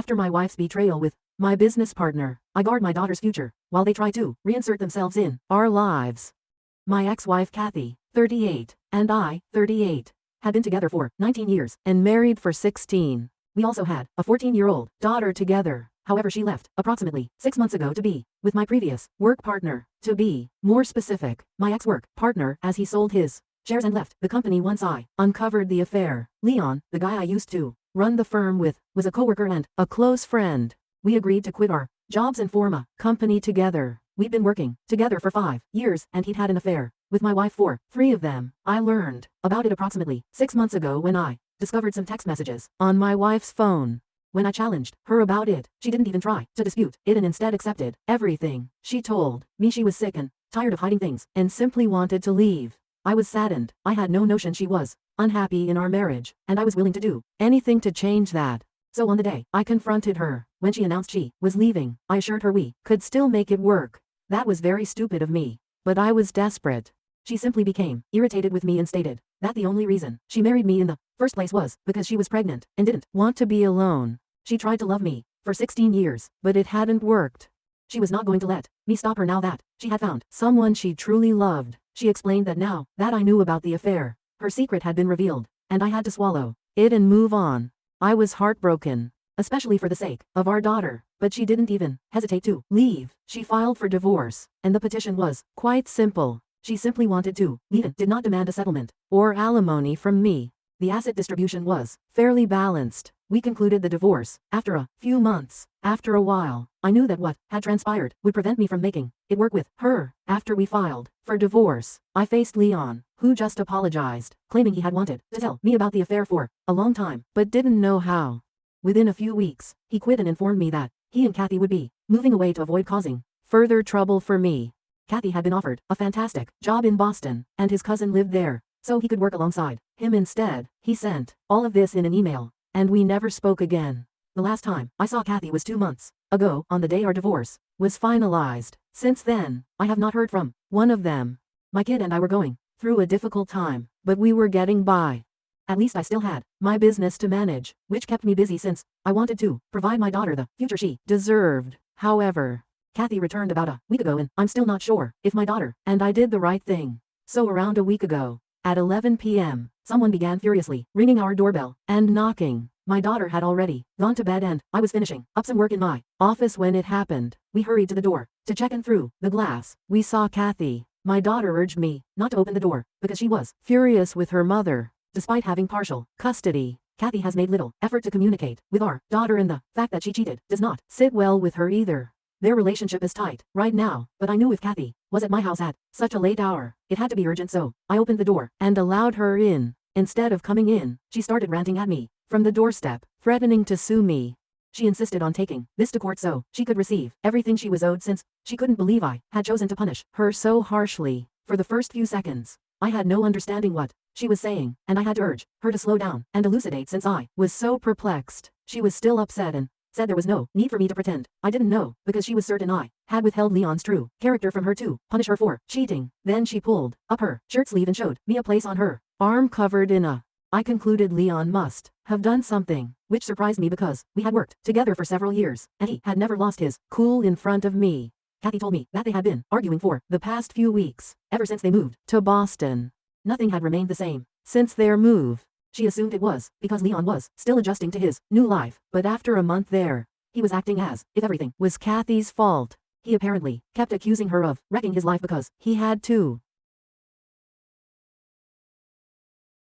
After my wife's betrayal with my business partner, I guard my daughter's future, while they try to reinsert themselves in our lives. My ex-wife Kathy, 38, and I, 38, had been together for 19 years and married for 16. We also had a 14-year-old daughter together. However, she left approximately 6 months ago to be with my previous work partner. To be more specific, my ex-work partner, as he sold his shares and left the company once I uncovered the affair. Leon, the guy I used to run the firm with, was a coworker and a close friend. We agreed to quit our jobs and form a company together. We'd been working together for 5 years and he'd had an affair with my wife for 3 of them. I learned about it approximately 6 months ago when I discovered some text messages on my wife's phone. When I challenged her about it, she didn't even try to dispute it and instead accepted everything. She told me she was sick and tired of hiding things and simply wanted to leave. I was saddened. I had no notion she was unhappy in our marriage, and I was willing to do anything to change that. So on the day I confronted her, when she announced she was leaving, I assured her we could still make it work. That was very stupid of me, but I was desperate. She simply became irritated with me and stated that the only reason she married me in the first place was because she was pregnant and didn't want to be alone. She tried to love me for 16 years, but it hadn't worked. She was not going to let me stop her now that she had found someone she truly loved. She explained that now that I knew about the affair, her secret had been revealed, and I had to swallow it and move on. I was heartbroken, especially for the sake of our daughter, but she didn't even hesitate to leave. She filed for divorce, and the petition was quite simple. She simply wanted to leave and did not demand a settlement or alimony from me. The asset distribution was fairly balanced. We concluded the divorce after a few months. After a while, I knew that what had transpired would prevent me from making it work with her. After we filed for divorce, I faced Leon, who just apologized, claiming he had wanted to tell me about the affair for a long time, but didn't know how. Within a few weeks, he quit and informed me that he and Kathy would be moving away to avoid causing further trouble for me. Kathy had been offered a fantastic job in Boston, and his cousin lived there, so he could work alongside him instead. He sent all of this in an email, and we never spoke again. The last time I saw Kathy was 2 months ago, on the day our divorce was finalized. Since then, I have not heard from one of them. My kid and I were going through a difficult time, but we were getting by. At least I still had my business to manage, which kept me busy since I wanted to provide my daughter the future she deserved. However, Kathy returned about a week ago and I'm still not sure if my daughter and I did the right thing. So around a week ago, at 11 p.m., someone began furiously ringing our doorbell and knocking. My daughter had already gone to bed and I was finishing up some work in my office when it happened. We hurried to the door to check, and through the glass, we saw Kathy. My daughter urged me not to open the door because she was furious with her mother. Despite having partial custody, Kathy has made little effort to communicate with our daughter, and the fact that she cheated does not sit well with her either. Their relationship is tight right now, but I knew if Kathy was at my house at such a late hour, it had to be urgent, so I opened the door and allowed her in. Instead of coming in, she started ranting at me from the doorstep, threatening to sue me. She insisted on taking this to court so she could receive everything she was owed, since she couldn't believe I had chosen to punish her so harshly. For the first few seconds, I had no understanding what she was saying, and I had to urge her to slow down and elucidate since I was so perplexed. She was still upset and said there was no need for me to pretend I didn't know, because she was certain I had withheld Leon's true character from her to punish her for cheating. Then she pulled up her shirt sleeve and showed me a place on her arm covered in a. I concluded Leon must have done something, which surprised me because we had worked together for several years, and he had never lost his cool in front of me. Kathy told me that they had been arguing for the past few weeks, ever since they moved to Boston. Nothing had remained the same since their move. She assumed it was because Leon was still adjusting to his new life, but after a month there, he was acting as if everything was Kathy's fault. He apparently kept accusing her of wrecking his life because he had to.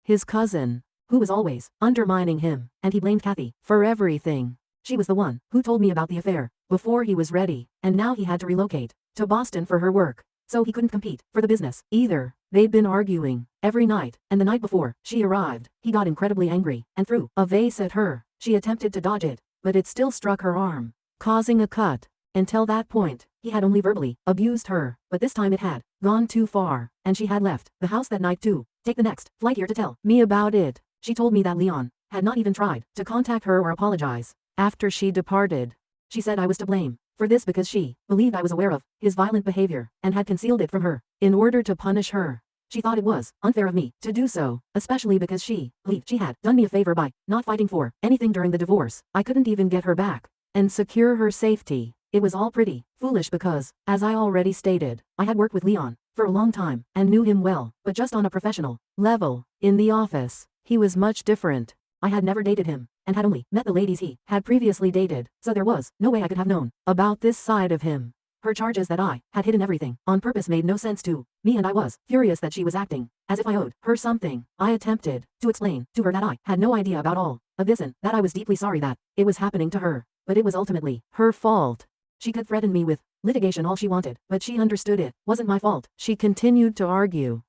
His cousin, who was always undermining him, and he blamed Kathy for everything. She was the one who told me about the affair before he was ready, and now he had to relocate to Boston for her work, so he couldn't compete for the business either. They'd been arguing every night, and the night before she arrived, he got incredibly angry and threw a vase at her. She attempted to dodge it, but it still struck her arm, causing a cut. Until that point, he had only verbally abused her, but this time it had gone too far, and she had left the house that night to take the next flight here to tell me about it. She told me that Leon had not even tried to contact her or apologize after she departed. She said I was to blame for this because she believed I was aware of his violent behavior and had concealed it from her in order to punish her. She thought it was unfair of me to do so, especially because she had done me a favor by not fighting for anything during the divorce. I couldn't even get her back and secure her safety. It was all pretty foolish because, as I already stated, I had worked with Leon for a long time and knew him well, but just on a professional level. In the office, he was much different. I had never dated him and had only met the ladies he had previously dated, so there was no way I could have known about this side of him. Her charges that I had hidden everything on purpose made no sense to me, and I was furious that she was acting as if I owed her something. I attempted to explain to her that I had no idea about all of this and that I was deeply sorry that it was happening to her, but it was ultimately her fault. She could threaten me with litigation all she wanted, but she understood it wasn't my fault. She continued to argue,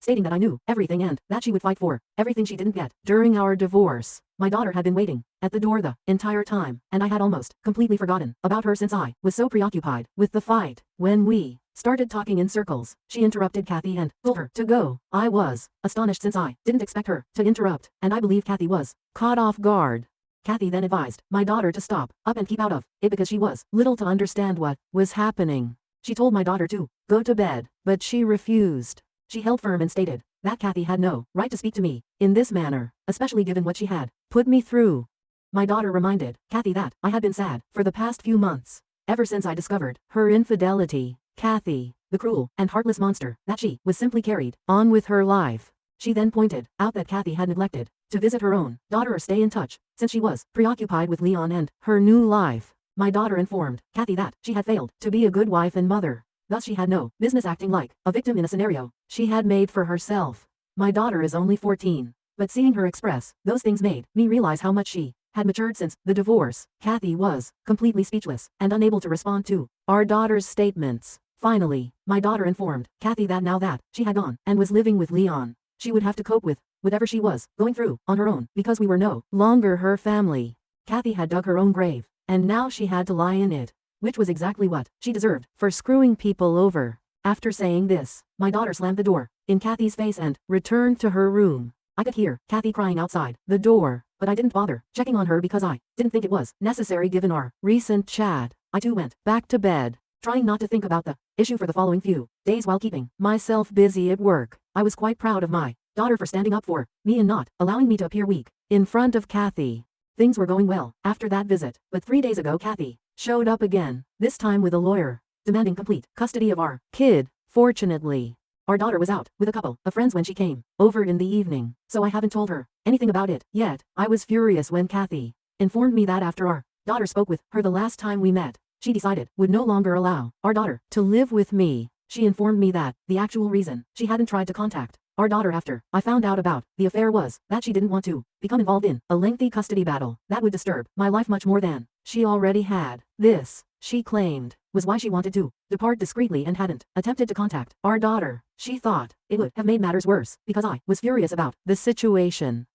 stating that I knew everything and that she would fight for everything she didn't get. During our divorce, my daughter had been waiting at the door the entire time, and I had almost completely forgotten about her since I was so preoccupied with the fight. When we started talking in circles, she interrupted Kathy and told her to go. I was astonished since I didn't expect her to interrupt, and I believe Kathy was caught off guard. Kathy then advised my daughter to stop up and keep out of it because she was little to understand what was happening. She told my daughter to go to bed, but she refused. She held firm and stated that Kathy had no right to speak to me in this manner, especially given what she had put me through. My daughter reminded Kathy that I had been sad for the past few months, ever since I discovered her infidelity. Kathy, the cruel and heartless monster that she was, simply carried on with her life. She then pointed out that Kathy had neglected to visit her own daughter or stay in touch since she was preoccupied with Leon and her new life. My daughter informed Kathy that she had failed to be a good wife and mother. Thus she had no business acting like a victim in a scenario she had made for herself. My daughter is only 14, but seeing her express those things made me realize how much she had matured since the divorce. Kathy was completely speechless and unable to respond to our daughter's statements. Finally, my daughter informed Kathy that now that she had gone and was living with Leon, she would have to cope with whatever she was going through on her own because we were no longer her family. Kathy had dug her own grave, and now she had to lie in it, which was exactly what she deserved for screwing people over. After saying this, my daughter slammed the door in Kathy's face and returned to her room. I could hear Kathy crying outside the door, but I didn't bother checking on her because I didn't think it was necessary given our recent chat. I too went back to bed, trying not to think about the issue for the following few days while keeping myself busy at work. I was quite proud of my daughter for standing up for me and not allowing me to appear weak in front of Kathy. Things were going well after that visit, but 3 days ago Kathy showed up again, this time with a lawyer, demanding complete custody of our kid. Fortunately, our daughter was out with a couple of friends when she came over in the evening, so I haven't told her anything about it yet. I was furious when Kathy informed me that after our daughter spoke with her the last time we met, she decided would no longer allow our daughter to live with me. She informed me that the actual reason she hadn't tried to contact our daughter after I found out about the affair was that she didn't want to become involved in a lengthy custody battle that would disturb my life much more than she already had. This, she claimed, was why she wanted to depart discreetly and hadn't attempted to contact our daughter. She thought it would have made matters worse because I was furious about the situation.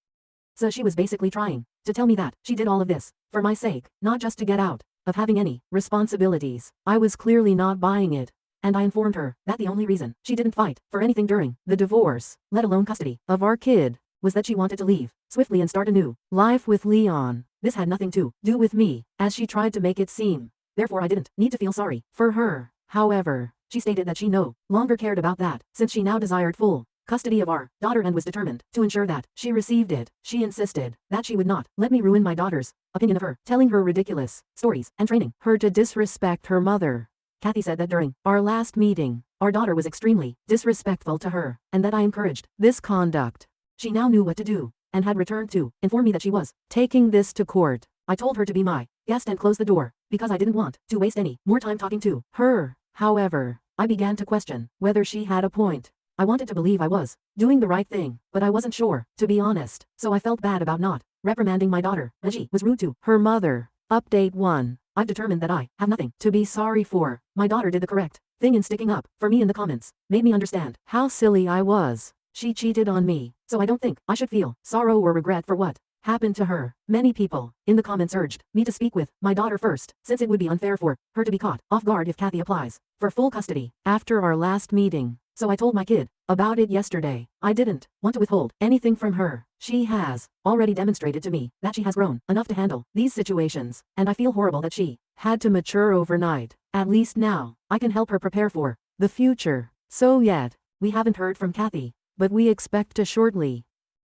So she was basically trying to tell me that she did all of this for my sake, not just to get out of having any responsibilities. I was clearly not buying it, and I informed her that the only reason she didn't fight for anything during the divorce, let alone custody of our kid, was that she wanted to leave swiftly and start a new life with Leon. This had nothing to do with me, as she tried to make it seem. Therefore I didn't need to feel sorry for her. However, she stated that she no longer cared about that, since she now desired full custody of our daughter and was determined to ensure that she received it. She insisted that she would not let me ruin my daughter's opinion of her, telling her ridiculous stories and training her to disrespect her mother. Kathy said that during our last meeting, our daughter was extremely disrespectful to her, and that I encouraged this conduct. She now knew what to do, and had returned to inform me that she was taking this to court. I told her to be my guest and close the door, because I didn't want to waste any more time talking to her. However, I began to question whether she had a point. I wanted to believe I was doing the right thing, but I wasn't sure, to be honest, so I felt bad about not reprimanding my daughter, and she was rude to her mother. Update 1. I've determined that I have nothing to be sorry for. My daughter did the correct thing in sticking up for me in the comments, made me understand how silly I was. She cheated on me, so I don't think I should feel sorrow or regret for what happened to her. Many people in the comments urged me to speak with my daughter first, since it would be unfair for her to be caught off guard if Kathy applies for full custody after our last meeting. So I told my kid about it yesterday. I didn't want to withhold anything from her. She has already demonstrated to me that she has grown enough to handle these situations, and I feel horrible that she had to mature overnight. At least now, I can help her prepare for the future. So yet, we haven't heard from Kathy, but we expect to shortly.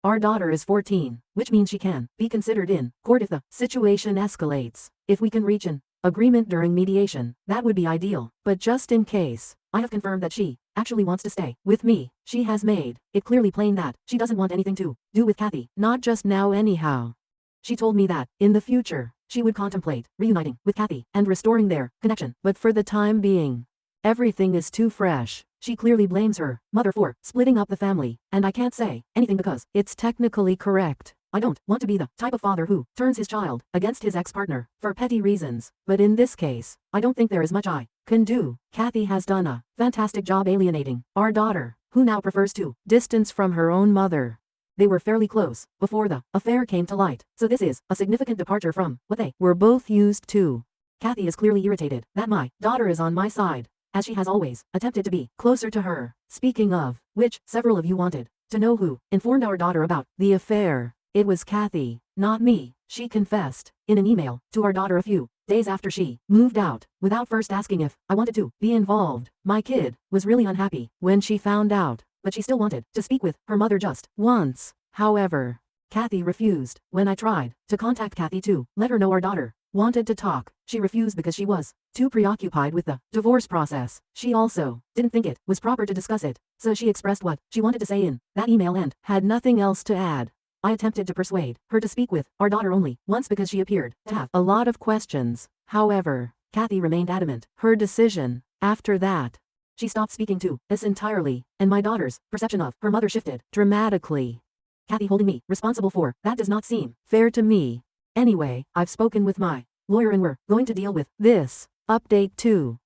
Our daughter is 14, which means she can be considered in court if the situation escalates. If we can reach an agreement during mediation, that would be ideal. But just in case, I have confirmed that she actually wants to stay with me. She has made it clearly plain that she doesn't want anything to do with Kathy, not just now anyhow. She told me that, in the future, she would contemplate reuniting with Kathy and restoring their connection. But for the time being, everything is too fresh. She clearly blames her mother for splitting up the family, and I can't say anything because it's technically correct. I don't want to be the type of father who turns his child against his ex-partner for petty reasons, but in this case, I don't think there is much I can do. Kathy has done a fantastic job alienating our daughter, who now prefers to distance from her own mother. They were fairly close before the affair came to light, so this is a significant departure from what they were both used to. Kathy is clearly irritated that my daughter is on my side, as she has always attempted to be closer to her. Speaking of which, several of you wanted to know who informed our daughter about the affair. It was Kathy, not me, she confessed in an email to our daughter a few days after she moved out, without first asking if I wanted to be involved. My kid was really unhappy when she found out, but she still wanted to speak with her mother just once. However, Kathy refused. When I tried to contact Kathy to let her know our daughter wanted to talk, she refused because she was too preoccupied with the divorce process. She also didn't think it was proper to discuss it, so she expressed what she wanted to say in that email and had nothing else to add. I attempted to persuade her to speak with our daughter only once because she appeared to have a lot of questions. However, Kathy remained adamant. Her decision, after that, she stopped speaking to us entirely, and my daughter's perception of her mother shifted dramatically. Kathy holding me responsible for that does not seem fair to me. Anyway, I've spoken with my lawyer and we're going to deal with this. Update 2.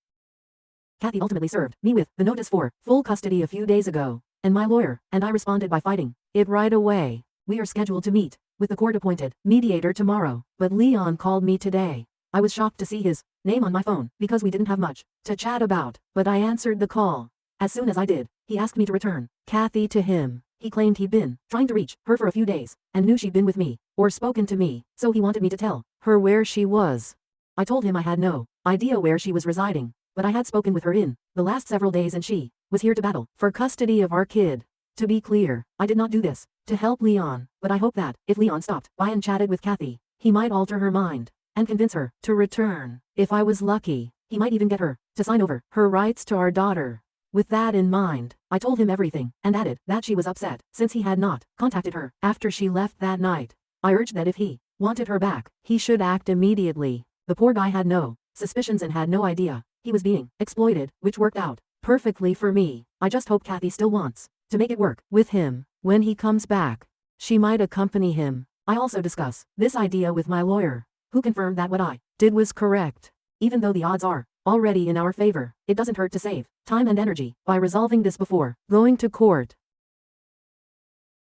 Kathy ultimately served me with the notice for full custody a few days ago, and my lawyer and I responded by fighting it right away. We are scheduled to meet with the court-appointed mediator tomorrow, but Leon called me today. I was shocked to see his name on my phone because we didn't have much to chat about, but I answered the call. As soon as I did, he asked me to return Kathy to him. He claimed he'd been trying to reach her for a few days and knew she'd been with me or spoken to me, so he wanted me to tell her where she was. I told him I had no idea where she was residing, but I had spoken with her in the last several days and she was here to battle for custody of our kid. To be clear, I did not do this to help Leon, but I hope that if Leon stopped by and chatted with Kathy, he might alter her mind and convince her to return. If I was lucky, he might even get her to sign over her rights to our daughter. With that in mind, I told him everything and added that she was upset since he had not contacted her after she left that night. I urged that if he wanted her back, he should act immediately. The poor guy had no suspicions and had no idea he was being exploited, which worked out perfectly for me. I just hope Kathy still wants to make it work with him. When he comes back, she might accompany him. I also discuss this idea with my lawyer, who confirmed that what I did was correct. Even though the odds are already in our favor, it doesn't hurt to save time and energy by resolving this before going to court.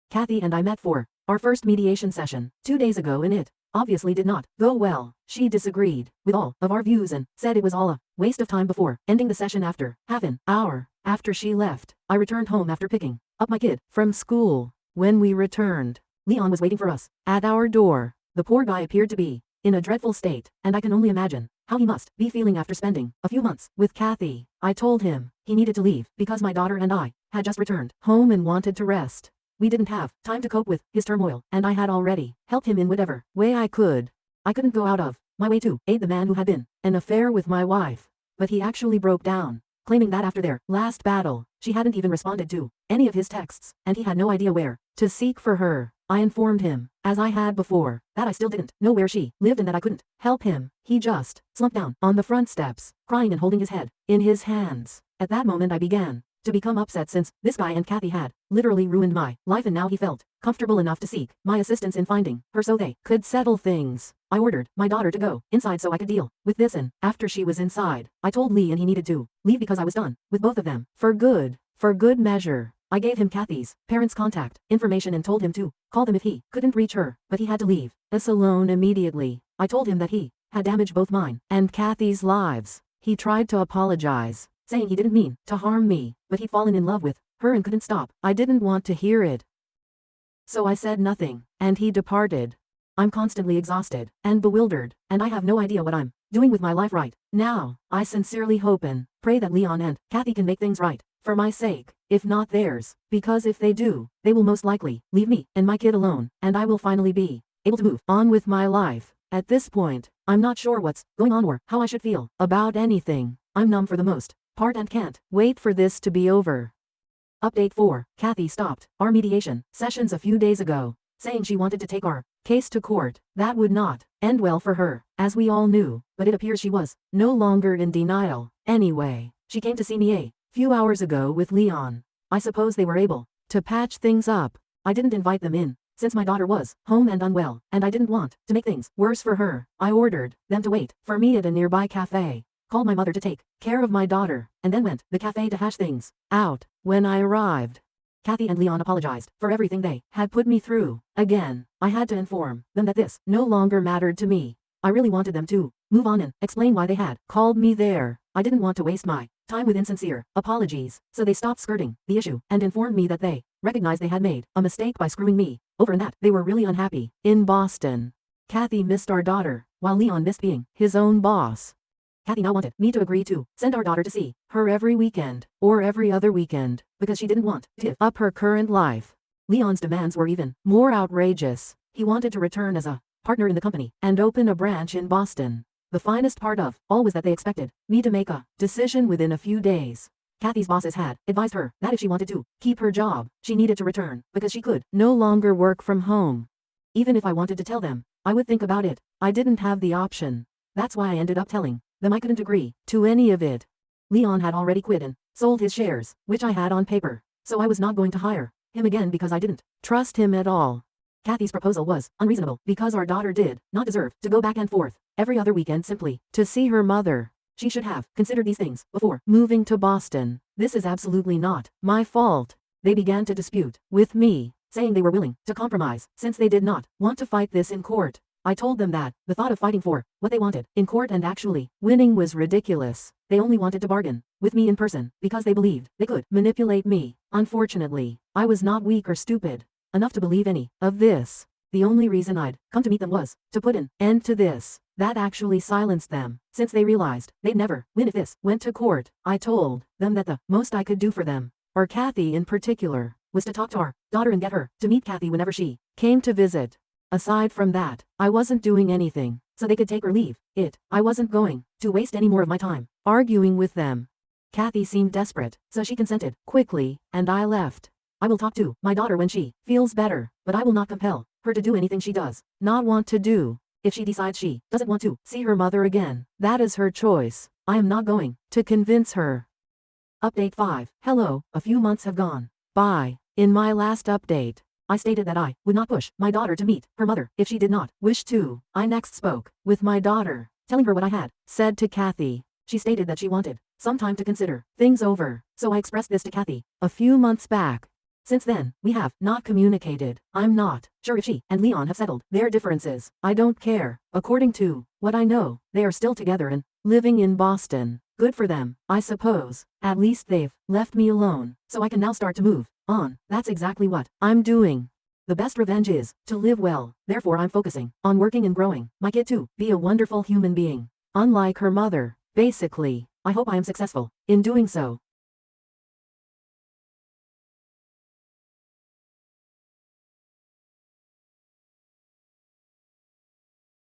Kathy and I met for our first mediation session 2 days ago and it obviously did not go well. She disagreed with all of our views and said it was all a waste of time before ending the session after half an hour. After she left, I returned home after picking up my kid from school. When we returned, Leon was waiting for us at our door. The poor guy appeared to be in a dreadful state, and I can only imagine how he must be feeling after spending a few months with Kathy. I told him he needed to leave because my daughter and I had just returned home and wanted to rest. We didn't have time to cope with his turmoil, and I had already helped him in whatever way I could. I couldn't go out of my way to aid the man who had been an affair with my wife, but he actually broke down, claiming that after their last battle, she hadn't even responded to any of his texts, and he had no idea where to seek for her. I informed him, as I had before, that I still didn't know where she lived and that I couldn't help him. He just slumped down on the front steps, crying and holding his head in his hands. At that moment I began to become upset since this guy and Kathy had literally ruined my life and now he felt comfortable enough to seek my assistance in finding her so they could settle things. I ordered my daughter to go inside so I could deal with this, and after she was inside, I told Lee and he needed to leave because I was done with both of them for good. For good measure, I gave him Kathy's parents' contact information and told him to call them if he couldn't reach her, but he had to leave us alone immediately. I told him that he had damaged both mine and Kathy's lives. He tried to apologize, saying he didn't mean to harm me, but he'd fallen in love with her and couldn't stop. I didn't want to hear it, so I said nothing, and he departed. I'm constantly exhausted and bewildered, and I have no idea what I'm doing with my life right now. I sincerely hope and pray that Leon and Kathy can make things right for my sake. if not theirs, because if they do, they will most likely leave me and my kid alone, and I will finally be able to move on with my life. At this point, I'm not sure what's going on or how I should feel about anything. I'm numb for the most part and can't wait for this to be over. Update 4. Kathy stopped our mediation sessions a few days ago, saying she wanted to take our case to court. That would not end well for her, as we all knew, but it appears she was no longer in denial. Anyway, she came to see me a few hours ago with Leon. I suppose they were able to patch things up. I didn't invite them in, since my daughter was home and unwell, and I didn't want to make things worse for her. I ordered them to wait for me at a nearby cafe, called my mother to take care of my daughter, and then went to the cafe to hash things out. When I arrived, Kathy and Leon apologized for everything they had put me through. Again, I had to inform them that this no longer mattered to me. I really wanted them to move on and explain why they had called me there. I didn't want to waste my time with insincere apologies, so they stopped skirting the issue and informed me that they recognized they had made a mistake by screwing me over and that they were really unhappy. In Boston, Kathy missed our daughter, while Leon missed being his own boss. Kathy now wanted me to agree to send our daughter to see her every weekend, or every other weekend, because she didn't want to give up her current life. Leon's demands were even more outrageous. He wanted to return as a partner in the company and open a branch in Boston. The finest part of all was that they expected me to make a decision within a few days. Kathy's bosses had advised her that if she wanted to keep her job, she needed to return, because she could no longer work from home. Even if I wanted to tell them, I would think about it. I didn't have the option. That's why I ended up telling them I couldn't agree to any of it. Leon had already quit and sold his shares, which I had on paper, so I was not going to hire him again because I didn't trust him at all. Kathy's proposal was unreasonable because our daughter did not deserve to go back and forth every other weekend simply to see her mother. She should have considered these things before moving to Boston. This is absolutely not my fault. They began to dispute with me, saying they were willing to compromise since they did not want to fight this in court. I told them that the thought of fighting for what they wanted in court and actually winning was ridiculous. They only wanted to bargain with me in person because they believed they could manipulate me. Unfortunately, I was not weak or stupid enough to believe any of this. The only reason I'd come to meet them was to put an end to this. That actually silenced them, since they realized they'd never win if this went to court. I told them that the most I could do for them, or Kathy in particular, was to talk to our daughter and get her to meet Kathy whenever she came to visit. Aside from that, I wasn't doing anything, so they could take or leave it. I wasn't going to waste any more of my time arguing with them. Kathy seemed desperate, so she consented quickly, and I left. I will talk to my daughter when she feels better, but I will not compel her to do anything she does not want to do. If she decides she doesn't want to see her mother again, that is her choice. I am not going to convince her. Update 5. Hello, a few months have gone by. In my last update, I stated that I would not push my daughter to meet her mother if she did not wish to. I next spoke with my daughter, telling her what I had said to Kathy. She stated that she wanted some time to consider things over, so I expressed this to Kathy a few months back. Since then, we have not communicated. I'm not sure if she and Leon have settled their differences. I don't care. According to what I know, they are still together and living in Boston. Good for them, I suppose. At least they've left me alone, so I can now start to move on. That's exactly what I'm doing. The best revenge is to live well. Therefore, I'm focusing on working and growing my kid to be a wonderful human being, unlike her mother. Basically, I hope I am successful in doing so.